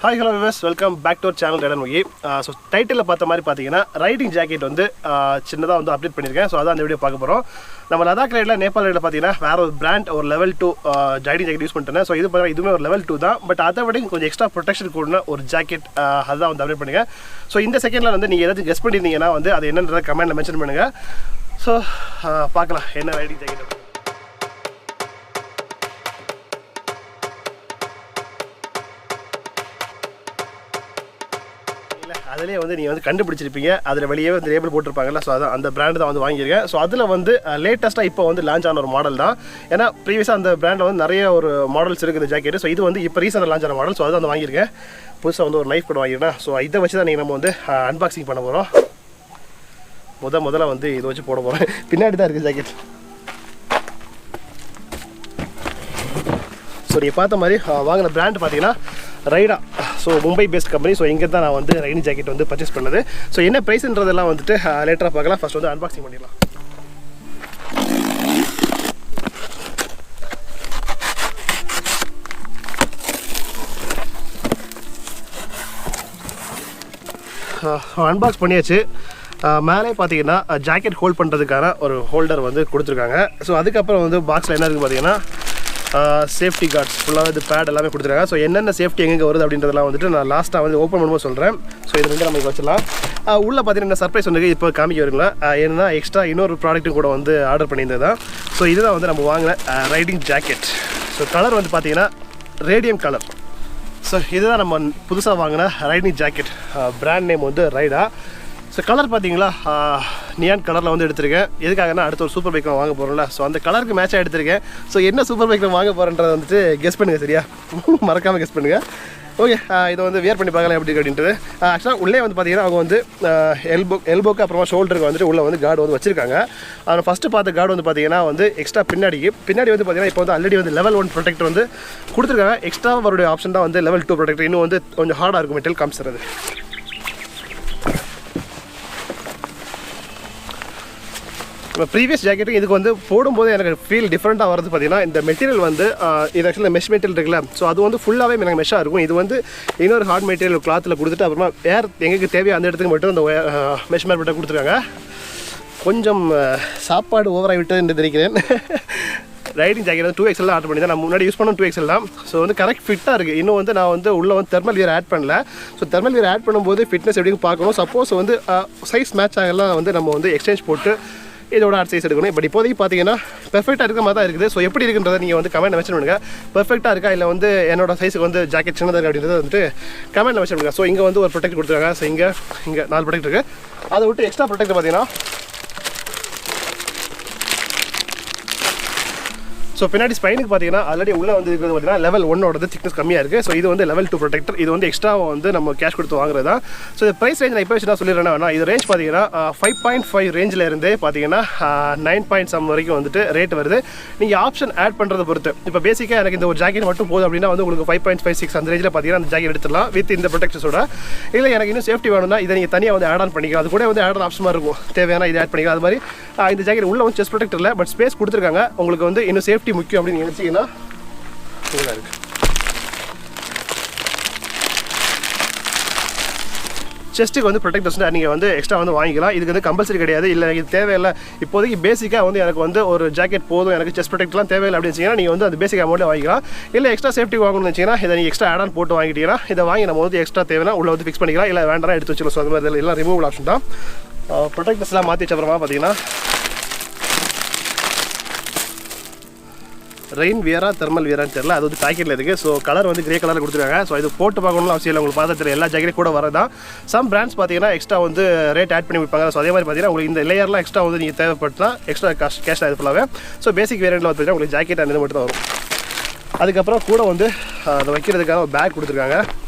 Hi, hello viewers, welcome back to our channel Raida Mugi. So title பார்த்த மாதிரி பாத்தீங்கன்னா riding jacket வந்து சின்னதா வந்து அப்டேட் பண்ணிருக்கேன். சோ அத அந்த வீடியோ பார்க்க போறோம். நம்ம லடாக் ரைட்ல நேபாள் ரைட்ல பாத்தீங்கன்னா வேற ஒரு பிராண்ட் ஒரு லெவல் 2 ரைடிங் ஜாக்கெட் யூஸ் பண்ணிட்டேன். சோ இது பாத்தீங்கன்னா இதுமே ஒரு லெவல் 2 தான். பட் அதை விட கொஞ்சம் எக்ஸ்ட்ரா ப்ரொடெக்ஷன் கூடன ஒரு ஜாக்கெட் அதான் வந்து அப்டேட் பண்ணுங்க. சோ இந்த செகண்ட்ல வந்து நீங்க ஏதாவது கெஸ் பண்ணிருந்தீங்கன்னா வந்து அது என்னன்றத கமெண்ட்ல மென்ஷன் பண்ணுங்க. சோ பார்க்கலாம் என்ன ரைடிங் ஜாக்கெட். அதிலே வந்து நீங்கள் வந்து கண்டுபிடிச்சிருப்பீங்க. அதில் வெளியே வந்து லேபிள் போட்டிருப்பாங்கல்ல. ஸோ அதான் அந்த பிராண்டு தான் வந்து வாங்கியிருக்கேன். ஸோ அதில் வந்து லேட்டஸ்ட்டாக இப்போ வந்து லான்ச் ஆன ஒரு மாடல் தான். ஏன்னா ப்ரீவியஸாக அந்த பிராண்டில் வந்து நிறைய ஒரு மாடல்ஸ் இருக்குது இந்த ஜாக்கெட். ஸோ இது வந்து இப்போ ரீசெண்டாக லான்ச் ஆன மாடல். ஸோ அதை வந்து வாங்கியிருக்கேன். புதுசாக வந்து ஒரு நைஃப் கூட வாங்கியிருக்கேன். ஸோ இதை வச்சு தான் நீங்கள் நம்ம வந்து அன்பாக்சிங் பண்ண போகிறோம். முதல்ல வந்து இதை வச்சு போட போகிறேன். பின்னாடி தான் இருக்குது ஜாக்கெட். ஸோ நீங்கள் பார்த்த மாதிரி வாங்கின பிராண்ட் பார்த்தீங்கன்னா Raida. So Mumbai based company. So இங்கே தான் நான் வந்து ரைடிங் ஜாக்கெட் வந்து பர்ச்சேஸ் பண்ணது. ஸோ என்ன ப்ரைஸ்ன்றதெல்லாம் வந்துட்டு லேட்டராக பார்க்கலாம். ஃபர்ஸ்ட் வந்து அன்பாக்சிங் பண்ணிடலாம். அன்பாக்ஸ் பண்ணியாச்சு. மேலே பார்த்தீங்கன்னா ஜாக்கெட் ஹோல்ட் பண்ணுறதுக்கான ஒரு ஹோல்டர் வந்து கொடுத்துருக்காங்க. ஸோ அதுக்கப்புறம் வந்து பாக்ஸில் என்ன இருக்குது பார்த்தீங்கன்னா சேஃப்டி கார்ட்ஸ் ஃபுல்லாக இது பேட் எல்லாமே கொடுத்துருக்காங்க. ஸோ என்னென்ன சேஃப்டி எங்கே வருது அப்படின்றதெல்லாம் வந்துட்டு நான் லாஸ்ட்டாக வந்து ஓப்பன் பண்ணும்போது சொல்கிறேன். ஸோ இது வந்து நம்ம வச்சிடலாம். உள்ளே பார்த்தீங்கன்னா சர்ப்ரைஸ் வந்து இப்போ காமிக்க வருங்களா. ஏன்னா எக்ஸ்ட்ரா இன்னொரு ப்ராடக்ட்டும் கூட வந்து ஆர்டர் பண்ணியிருந்தது தான். ஸோ இதுதான் வந்து நம்ம வாங்கின ரைடிங் ஜாக்கெட். ஸோ கலர் வந்து பார்த்தீங்கன்னா ரேடியம் கலர். ஸோ இதுதான் நம்ம புதுசாக வாங்கின ரைடிங் ஜாக்கெட். பிராண்ட் நேம் வந்து ரைடா. ஸோ கலர் பார்த்தீங்களா நியான் கலரில் வந்து எடுத்திருக்கேன். எதுக்காகனா அடுத்த ஒரு சூப்பர் பைக் வாங்க போகிறோம்ல. ஸோ அந்த கலருக்கு மேட்சாக எடுத்திருக்கேன். ஸோ என்ன சூப்பர் பைக்கில் வாங்க போகிறேன்றதை வந்துட்டு கெஸ் பண்ணுங்கள். சரியா, மறக்காமல் கெஸ் பண்ணுங்கள். ஓகே, இதை வந்து வியர் பண்ணி பார்க்கலாம் எப்படி அப்படின்றது. ஆக்சுவலாக உள்ளே வந்து பார்த்தீங்கன்னா அவங்க வந்து எல்போக்கு அப்புறமா ஷோல்டருக்கு வந்துட்டு உள்ளே வந்து கார்டு வந்து வச்சிருக்காங்க. ஆனால் ஃபஸ்ட்டு பார்த்த கார்டு வந்து பார்த்தீங்கன்னா வந்து எக்ஸ்ட்ரா பின்னாடி வந்து பார்த்தீங்கன்னா இப்போ வந்து ஆல்ரெடி வந்து லெவல் 1 ப்ரொடெக்டர் வந்து கொடுத்துருக்காங்க. எக்ஸ்ட்ரா அவருடைய ஆப்ஷன் தான் வந்து லெவல் 2 ப்ரொடெக்டர். இன்னும் வந்து கொஞ்சம் ஹார்டாக இருக்கும் மெட்டீரியல் காமிச்சிடுறது. இப்போ ப்ரீவியஸ் ஜாக்கெட்டுக்கு இதுக்கு வந்து போடும்போது எனக்கு ஃபீல் டிஃப்ரெண்ட்டாக வரது பார்த்தீங்கன்னா இந்த மெட்டீரியல் வந்து இது ஆக்சுவலாக மெஷ் மெட்டீரியல் இருக்குல்ல. ஸோ அது வந்து ஃபுல்லாகவே எனக்கு மெஷ்ஷாக இருக்கும். இது வந்து இன்னொரு ஹார்ட் மெட்டீரியல் கிளாத்தில் கொடுத்துட்டு அப்புறமா ஏர் எங்களுக்கு தேவையோ அந்த இடத்துக்கு மட்டும் அந்த மெஷ் மேட் மட்டும் கொடுத்துருக்காங்க. கொஞ்சம் சாப்பாடு ஓவராக விட்டு என்று தெரிவிக்கிறேன். ரைடிங் ஜாக்கெட் வந்து 2XL ஆர்டர் பண்ணி தான் நான் முன்னாடி யூஸ் பண்ண 2XL தான். ஸோ வந்து கரெக்ட் ஃபிட்டாக இருக்குது. இன்னும் வந்து நான் வந்து உள்ளே வந்து தெர்மல் வியர் ஆட் பண்ணல. ஸோ தெர்மல் வியர் ஆட் பண்ணும்போது ஃபிட்னஸ் எப்படின்னு பார்க்கணும். சப்போஸ் வந்து சைஸ் மேட்ச் ஆகலாம் வந்து நம்ம வந்து எக்ஸ்சேஞ்ச் போட்டு இதோட ஆட் சைஸ் எடுக்கணும். பட் இப்போதைக்கு பார்த்தீங்கன்னா பெர்ஃபெக்டாக இருக்கிற மாதிரி தான் இருக்குது. ஸோ எப்படி இருக்குன்றதை நீங்கள் வந்து கமெண்ட் மென்ஷன் பண்ணுங்கள். பெர்ஃபெக்டாக இருக்கா இல்லை வந்து என்னோட சைஸுக்கு வந்து ஜாக்கெட் சின்னதாக இருக்குது அப்படின்றத வந்துட்டு கமெண்ட் மென்ஷன் பண்ணுங்கள். ஸோ இங்கே வந்து ஒரு ப்ரொடெக்ட் கொடுத்துருக்காங்க. ஸோ இங்கே 4 ப்ரொடெக்ட் இருக்குது. அதை விட்டு எக்ஸ்ட்ரா ப்ரொடெக்ட் பார்த்தீங்கன்னா ஸோ பின்னாடி ஸ்பைனுக்கு பார்த்தீங்கன்னா ஆல்ரெடி உள்ளே வந்து இருக்கிறது பார்த்தீங்கன்னா லெவல் 1ஓட திக்னஸ் கம்மியாக இருக்குது. ஸோ இது வந்து லெவல் 2 ப்ரொடெக்டர். இது வந்து எக்ஸ்ட்ரா வந்து நம்ம கேஷ் கொடுத்து வாங்குறது தான். ஸோ இது ப்ரைஸ் ரேஞ்ச் நான் இப்போ வச்சு தான் சொல்லிடுறேன்னா இது ரேஞ்ச் பார்த்தீங்கன்னா 5.5 ரேஞ்சில் இருந்தே பார்த்தீங்கன்னா 9 some வரைக்கும் வந்துட்டு ரேட் வருது. நீங்கள் ஆப்ஷன் ஆட் பண்ணுறதை பொறுத்து. இப்போ பேசிக்காக எனக்கு இந்த ஒரு ஜாக்கெட் மட்டும் போதும் அப்படின்னா வந்து உங்களுக்கு 5.56 அந்த ரேஞ்சில் பார்த்தீங்கன்னா அந்த ஜாக்கெட் எடுத்துடலாம் வித் இந்த ப்ரொடெக்ஷன்ஸோட. இல்லை எனக்கு இன்னும் சேஃப்டி வேணும்னா இதை நீங்கள் தனியாக வந்து ஆட் ஆன் பண்ணிக்கலாம். அது கூட வந்து ஆட் ஆன் ஆப்ஷன் இருக்கும். தேவையான இதை ஆட் பண்ணிக்கலாம். அது மாதிரி இந்த ஜாக்கெட் உள்ள வந்து செஸ்ட் ப்ரொடெக்டர் இல்லை, பட் ஸ்பேஸ் கொடுத்துருக்காங்க. உங்களுக்கு வந்து இன்னும் சேஃப்டி முக்கியம் அப்படின்னு நினச்சிங்கன்னா இதாக இருக்குது. செஸ்ட்டுக்கு வந்து ப்ரொடெக்டர்ஸ் நீங்கள் வந்து எக்ஸ்ட்ரா வந்து வாங்கிக்கலாம். இதுக்கு வந்து கம்பல்சரி கிடையாது. இல்லை இது தேவையில்லை, இப்போதைக்கு பேசிக்காக வந்து எனக்கு வந்து ஒரு ஜாக்கெட் போதும், எனக்கு செஸ்ட் ப்ரொடெக்ட்லாம் தேவையில்லை அப்படின்னு வச்சிங்கன்னா நீங்கள் வந்து அந்த பேசிக் அமௌண்ட்டில் வாங்கிக்கலாம். இல்லை எக்ஸ்ட்ரா சேஃப்டி வாங்கணும்னு வச்சிங்கன்னா இதை நீங்கள் எக்ஸ்ட்ரா ஆட் ஆன் போட்டு வாங்கிட்டீங்கன்னா இதை வாங்கி நம்ம வந்து எக்ஸ்ட்ரா தேவைன்னா உள்ள வந்து ஃபிக்ஸ் பண்ணிக்கலாம். இல்லை வேண்டாம் எடுத்து வச்சுக்கலாம். ஸோ அது மாதிரி எல்லாம் ரிமூவல் ஆப்ஷன் தான். ப்ரொடெக்டர்ஸ்லாம் மாற்றி வச்ச அப்புறமா பார்த்தீங்கன்னா ரெயின் வியரா தெர்மல் வியரான்னு தெரியல. அது வந்து பேக்கெட்டில் இருக்குது. ஸோ கலர் வந்து கிரே கலரில் கொடுத்துருக்காங்க. ஸோ இது போட்டு பார்க்கணும்னு அவசியம் இல்லை. உங்களுக்கு பார்த்து எல்லா ஜாக்கெட் கூட வரதான். சம் பிராண்ட்ஸ் பார்த்தீங்கன்னா எக்ஸ்ட்ரா வந்து ரேட் ஆட் பண்ணி வைப்பாங்க. ஸோ அதே மாதிரி பார்த்தீங்கன்னா உங்களுக்கு இந்த லேயர்லாம் எக்ஸ்ட்ரா வந்து நீங்கள் தேவைப்பட்டால் எக்ஸ்ட்ரா கேஷ் அது ஃபுல்லாகவே. ஸோ பேசிக் வேரியண்ட்டில் பார்த்தீங்கன்னா உங்களுக்கு ஜாக்கெட் அந்த மட்டும் தான் வரும். அதுக்கப்புறம் கூட வந்து அதை வைக்கிறதுக்கான ஒரு பேக் கொடுத்துருக்காங்க.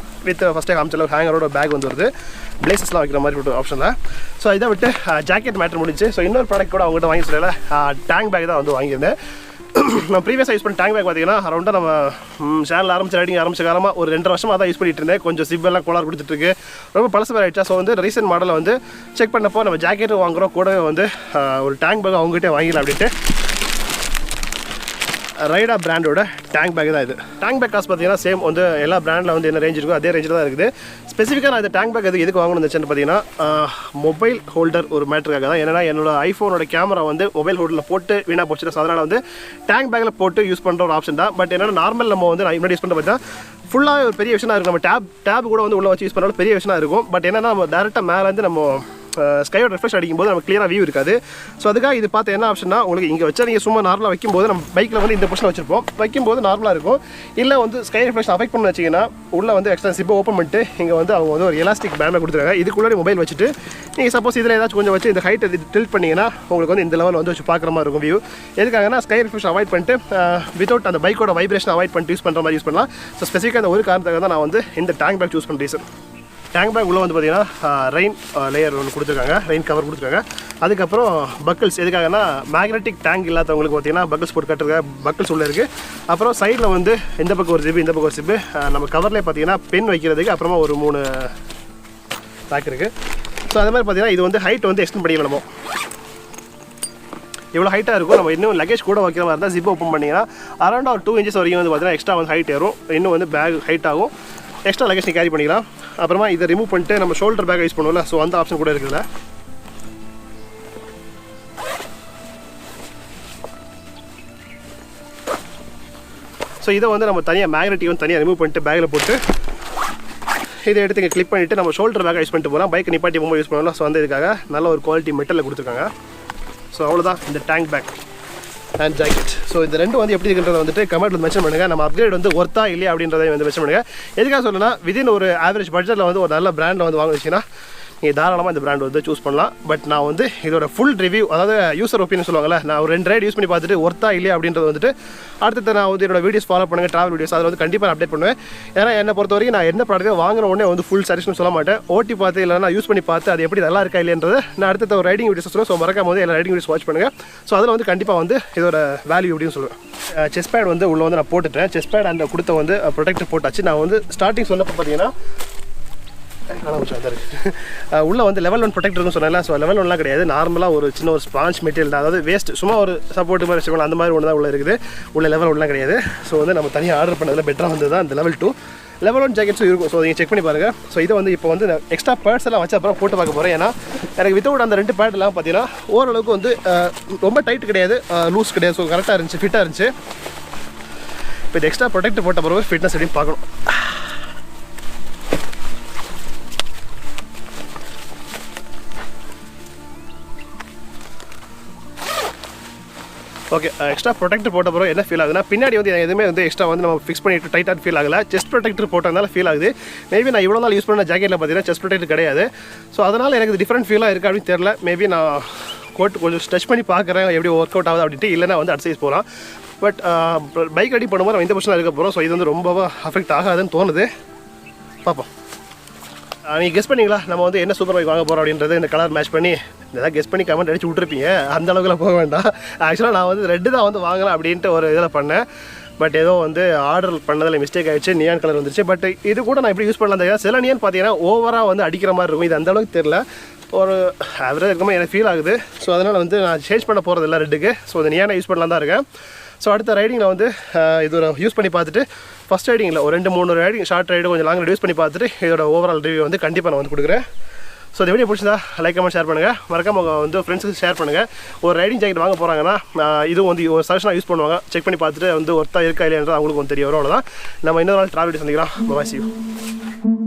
வித் ஃபஸ்ட்டே காமிச்சல ஒரு ஹேங்கரோட பேக் வந்து வருது. பிளேசஸ்லாம் வைக்கிற மாதிரி ஒரு ஆப்ஷனில். ஸோ இதை விட்டு ஜாக்கெட் மேட்டர் முடிஞ்சு. ஸோ இன்னொரு ப்ராடக்ட் கூட அவங்ககிட்ட வாங்கி சொல்லலை. டேங்க் பேக் தான் வந்து வாங்கியிருந்தேன். நான் ப்ரீவியஸாக யூஸ் பண்ண டேங்க் பேக் பார்த்தீங்கன்னா அரௌண்டாக நம்ம சேனல் ரைடிங் ஆரம்பிச்ச காலமாக ஒரு 2 வருஷமாக தான் யூஸ் பண்ணிட்டு இருந்தேன். கொஞ்சம் சிப்பெல்லாம் கோளாறு கொடுத்துட்ருக்கு. ரொம்ப பழசு பேர் ஆகிடுச்சா. ஸோ வந்து ரீசெண்ட் மாடலில் வந்து செக் பண்ணப்போ நம்ம ஜாக்கெட்டு வாங்குகிறோம் கூடவே வந்து ஒரு டேங்க் பேக் அவங்ககிட்டே வாங்கிடலாம் அப்படின்ட்டு ரைடா பிராண்டோட டேங்க் பேக் தான் இது. டேங்க் பேக் காஸ்ட் பார்த்தீங்கன்னா சேம் வந்து எல்லா பிராண்டில் வந்து என்ன ரேஞ்ச் இருக்கோ அதே ரேஞ்சில் தான் இருக்குது. ஸ்பெசிஃபிக்காக நான் இந்த டேங்க் பேக் எதுக்கு வாங்கணும்னு வச்சுன்னு பார்த்தீங்கன்னா மொபைல் ஹோல்டர் ஒரு மேட்டருக்காக தான். ஏன்னா என்னோட ஐஃபோனோட கேமரா வந்து மொபைல் ஹோல்டரில் போட்டு வீணாக போச்சுன்னா, ஸோ அதனால் வந்து டேங்க் பேக்கில் போட்டு யூஸ் பண்ணுற ஒரு ஆப்ஷன் தான். பட் என்னென்னா நார்மல் நம்ம வந்து நான் முன்னாடி யூஸ் பண்ணுற பார்த்தீங்கன்னா ஃபுல்லாக ஒரு பெரிய விஷயம் இருக்கும். நம்ம டேப் கூட வந்து உள்ளே வச்சு யூஸ் பண்ணுறது பெரிய விஷயம் இருக்கும். பட் என்னென்னா நம்ம டேரெக்டாக மேலேருந்து நம்ம ஸ்கையோட ரெஃப்ரெஷ் அடிக்கும்போது நமக்கு கிளியராக வியூ இருக்காது. ஸோ அதுக்காக இது பார்த்து என்ன ஆப்ஷன்னா, உங்களுக்கு இங்கே வச்சா நீங்கள் சும்மா நார்மலாக வைக்கும்போது நம்ம பைக்கில் வந்து இந்த பொசிஷன் வச்சிருப்போம், வைக்கும்போது நார்மலாக இருக்கும். இல்லை வந்து ஸ்கை ரெஃப்ரெஷ் அஃபெக்ட் பண்ண வச்சிங்கன்னா உள்ளே வந்து எக்ஸ்ட்ரா சிப்பை ஓப்பன் பண்ணிட்டு இங்கே வந்து அவங்க வந்து ஒரு எலாஸ்டிக் பேண்டை கொடுத்துருக்காங்க. இதுக்குள்ளே மொபைல் வச்சுட்டு நீங்கள் சப்போஸ் இதில் ஏதாச்சும் கொஞ்சம் வச்சு இந்த ஹைட் டில்ட் பண்ணிங்கன்னா உங்களுக்கு வந்து இந்த லெவல் வந்து வச்சு பார்க்குற மாதிரி இருக்கும் வியூ. எதுக்காகனா ஸ்கை ரெஃப்ரெஷ் அவாய்ட் பண்ணிட்டு வித்தவுட் அந்த பைக்கோட வைப்ரேஷன் அவாய்ட் பண்ணிட்டு யூஸ் பண்ணுற மாதிரி யூஸ் பண்ணலாம். ஸோ ஸ்பெசிஃபிக்காக அந்த ஒரு காரணத்துக்காக தான் நான் வந்து இந்த டேங்க் பேக் சூஸ் பண்ண ரீசன். டேங்க் பேக் உள்ளே வந்து பார்த்தீங்கன்னா ரெயின் லேயர் ஒன்று கொடுத்துருக்காங்க, ரெயின் கவர் கொடுத்துருக்காங்க. அதுக்கப்புறம் பக்கிள்ஸ் எதுக்காகனா மேக்னெட்டிக் டேங்க் இல்லாதவங்களுக்கு பார்த்தீங்கன்னா பக்கிள்ஸ் போட்டு கட்டுறதுக்காக பக்கிள்ஸ் உள்ளே இருக்குது. அப்புறம் சைடில் வந்து இந்த பக்கம் ஒரு ஜிப்பு இந்த பக்கம் ஒரு ஜிப்பு, நம்ம கவர்லேயே பார்த்தீங்கன்னா பென் வைக்கிறதுக்கு அப்புறமா ஒரு 3 பேக் இருக்குது. ஸோ அது மாதிரி பார்த்தீங்கன்னா இது வந்து ஹைட் வந்து எக்ஸ்டெண்ட் பண்ணிக்கலாம். நம்ம இவ்வளோ ஹைட்டாக இருக்கும். நம்ம இன்னும் லக்கேஜ் கூட வைக்கிற மாதிரி இருந்தால் ஜிப் ஓப்பன் பண்ணிங்கன்னா அரௌண்ட் ஒரு 2 இன்ச்சஸ் வரைக்கும் வந்து பார்த்தீங்கன்னா எக்ஸ்ட்ரா வந்து ஹைட் ஏறும். இன்னும் வந்து பேக் ஹைட் ஆகும், எக்ஸ்ட்ரா லக்கேஜ் நீ கேரி பண்ணிக்கலாம். அப்புறமா இதை ரிமூவ் பண்ணிட்டு நம்ம ஷோல்டர் பேக் யூஸ் பண்ணுவோம்ல, ஸோ அந்த ஆப்ஷன் கூட இருக்குதுல்ல. ஸோ இதை வந்து நம்ம தனியாக மேக்னெட்டிக் வந்து தனியாக ரிமூவ் பண்ணிட்டு பேக்கில் போட்டு இதை எடுத்து இங்கே கிளிப் பண்ணிவிட்டு நம்ம ஷோல்டர் பேக்கை யூஸ் பண்ணிட்டு போகலாம். பைக் நிப்பாட்டி போகும்போது யூஸ் பண்ணலாம். ஸோ அந்த இதுக்காக நல்ல ஒரு குவாலிட்டி மெட்டலில் கொடுத்துருக்காங்க. ஸோ அவ்வளோதான் இந்த tank back and jacket. So இந்த ரெண்டும் வந்து எப்படி இருக்குன்றதை வந்துட்டு கமெண்ட்டில் மென்ஷன் பண்ணுங்கள். நம்ம அப்கிரேட் வந்து ஒர்த்தா இல்லையா அப்படின்றத வந்து மென்ஷன் பண்ணுங்கள். எதுக்காக சொல்லணும்னா விதின் ஒரு ஆவரேஜ் பட்ஜெட்டில் வந்து ஒரு நல்ல பிராண்டில் வந்து வாங்க வச்சிங்கன்னா நீங்கள் தாராளமாக இந்த பிராண்ட் வந்து சூஸ் பண்ணலாம். பட் நான் வந்து இதோட ஃபுல் ரிவ்யூ, அதாவது யூசர் ஒப்பீனியன் சொல்லுவாங்கல்ல, நான் ஒரு 2 ரைடு யூஸ் பண்ணி பார்த்துட்டு ஒர்த்தா இல்லையா அப்படின்றது வந்துட்டு அடுத்த நான் வந்து என்னோட வீடியோஸ் ஃபாலோ பண்ணுங்கள், ட்ராவல் வீடியோஸ் அதில் வந்து கண்டிப்பாக அப்டேட் பண்ணுவேன். ஏன்னா என்னை பொறுத்த வரைக்கும் நான் என்ன ப்ராடக்ட்டை வாங்குற உடனே வந்து ஃபுல் சஜஷன் சொல்ல மாட்டேன். ஓட்டி பார்த்து இல்லைனா நான் யூஸ் பண்ணி பார்த்து அது எப்படி நல்லா இருக்கா இல்லைன்றது நான் அடுத்த ஒரு ரைடிங் வீடியோஸ் சொல்லுவேன். ஸோ மறக்காம வந்து எல்லா ரைடிங் வீடியோஸ் வாட்ச் பண்ணுங்கள். ஸோ அதில் வந்து கண்டிப்பாக வந்து இதோட வேல்யூ அப்படின்னு சொல்லுவேன். செஸ்ட் பேட் வந்து உள்ளே வந்து நான் போட்டுட்டேன். செஸ்ட் பேட் அந்த கொடுத்த வந்து ப்ரொடெக்டர் போட்டாச்சு. நான் வந்து ஸ்டார்டிங் சொன்னப்போ பார்த்தீங்கன்னா உள்ளே வந்து லெவல் 1 ப்ரொடெக்டர்னு சொன்னால. ஸோ லெவல் 1லாம் கிடையாது, நார்மலாக ஒரு சின்ன ஒரு ஸ்பாஞ்ச் மெட்டீரியல் தான், அதாவது வேஸ்ட் சும்மா ஒரு சப்போர்ட் மாதிரி வச்சுக்கோங்க, அந்த மாதிரி ஒன்று தான் உள்ளே இருக்குது. உள்ள லெவல் 1லாம் கிடையாது. ஸோ வந்து நம்ம தனியாக ஆர்டர் பண்ணதில் பெட்டராக வந்து தான் இந்த லெவல் 2 லெவல் 1 ஜாக்கெட்ஸும் இருக்கும். ஸோ நீங்கள் செக் பண்ணி பாருங்கள். ஸோ இதை வந்து இப்போ வந்து எக்ஸ்ட்ரா பேட்ஸ் எல்லாம் வச்சு அப்புறம் போட்டு பார்க்க போகிறேன். ஏன்னா எனக்கு வித்தவுட் அந்த 2 பேட்லாம் பார்த்தீங்கன்னா ஓரளவுக்கு வந்து ரொம்ப டைட் கிடையாது, லூஸ் கிடையாது. ஸோ கரெக்டாக இருந்துச்சு, ஃபிட்டாக இருந்துச்சு. இப்போ இது எக்ஸ்ட்ரா ப்ரொடெக்ட் போட்ட பிறகு ஃபிட்னஸ் எப்படின்னு பார்க்கணும். ஓகே, எக்ஸ்ட்ரா ப்ரொடெக்டர் போட்ட பிறகு என்ன ஃபீல் ஆகுதுன்னா, பின்னாடி வந்து எதுவுமே வந்து எக்ஸ்ட்ரா வந்து நம்ம ஃபிக்ஸ் பண்ணிட்டு டைட்டாக ஃபீல் ஆகலை. செஸ்ட் ப்ரொடெக்டர் போட்டதுனால ஃபீல் ஆகுது. மேபி நான் இவ்வளோ நாள் யூஸ் பண்ண ஜாக்கெட்டில் பார்த்தீங்கன்னா செஸ்ட் ப்ரொடெக்டர் கிடையாது. ஸோ அதனால் எனக்கு டிஃப்ரெண்ட் ஃபீலாக இருக்குது அப்படின்னு தெரியல. மேபி நான் கோட் கொஞ்சம் ஸ்ட்ரெச் பண்ணி பார்க்குறேன் எப்படி ஒர்க் அவுட் ஆகுது அப்படின்ட்டு. இல்லைனா வந்து அட்சைஸ் போகலாம். பட் பைக் ரெடி பண்ணும்போது நம்ம இந்த பொசிஷனில் இருக்க போகிறோம். ஸோ இது வந்து ரொம்ப அஃபெக்ட் ஆகாதுன்னு தோணுது. பார்ப்போம். நீங்கள் கெஸ் பண்ணிங்களா நம்ம வந்து என்ன சூப்பர் பைக் வாங்க போகிறோம் அப்படின்றது இந்த கலர் மேட்ச் பண்ணி இதெல்லாம் கெஸ் பண்ணி கமெண்ட் அடிச்சு விட்ருப்பீங்க. அந்த அளவுக்குலாம் போக வேண்டாம். ஆக்சுவலாக நான் வந்து ரெட்டு தான் வந்து வாங்கலாம் அப்படின்ட்டு ஒரு இதில் பண்ணேன். பட் ஏதோ வந்து ஆர்டர் பண்ணதில் மிஸ்டேக் ஆகிடுச்சு, நியான் கலர் வந்துருச்சு. பட் இது கூட நான் எப்படி யூஸ் பண்ணலாம் தெரியாது. சில நியான் பார்த்தீங்கன்னா ஓவராக வந்து அடிக்கிற மாதிரி இருக்கும். இது அந்தளவுக்கு தெரில, ஒரு ஆவரேஜ் இருக்கும்போது எனக்கு ஃபீல் ஆகுது. ஸோ அதனால் வந்து நான் சேஞ்ச் பண்ண போகிறது இல்லை ரெட்டுக்கு. ஸோ இந்த நியானை யூஸ் பண்ணலாம் தான் இருக்கேன். ஸோ அடுத்த ரைடிங்கில் வந்து இது ஒரு யூஸ் பண்ணி பார்த்துட்டு ஃபஸ்ட் ரைடிங்கில் ஒரு 2-3 ரைடிங் ஷார்ட் ரைடு கொஞ்சம் லாங் யூஸ் பண்ணி பார்த்துட்டு இதோட ஓவரால் ரிவ்யூ வந்து கண்டிப்பாக நான் வந்து கொடுக்குறேன். ஸோ இந்த வீடியோ பிடிச்சதா லைக் கமெண்ட் ஷேர் பண்ணுங்கள். மறக்காம வந்து ஃப்ரெண்ட்ஸுக்கு ஷேர் பண்ணுங்கள். ஒரு ரைடிங் ஜாக்கெட் வாங்க போகிறாங்கன்னா இதுவும் வந்து ஒரு சஜஷனாக யூஸ் பண்ணுவாங்க. செக் பண்ணி பார்த்துட்டு வந்து ஒர்த்தாக இருக்கா இல்லைன்றது அவங்களுக்கு வந்து தெரிய வரும். அவ்வளோதான். நம்ம இன்னொரு நாள் ட்ராவல் சந்திக்கலாம். பாய், see you.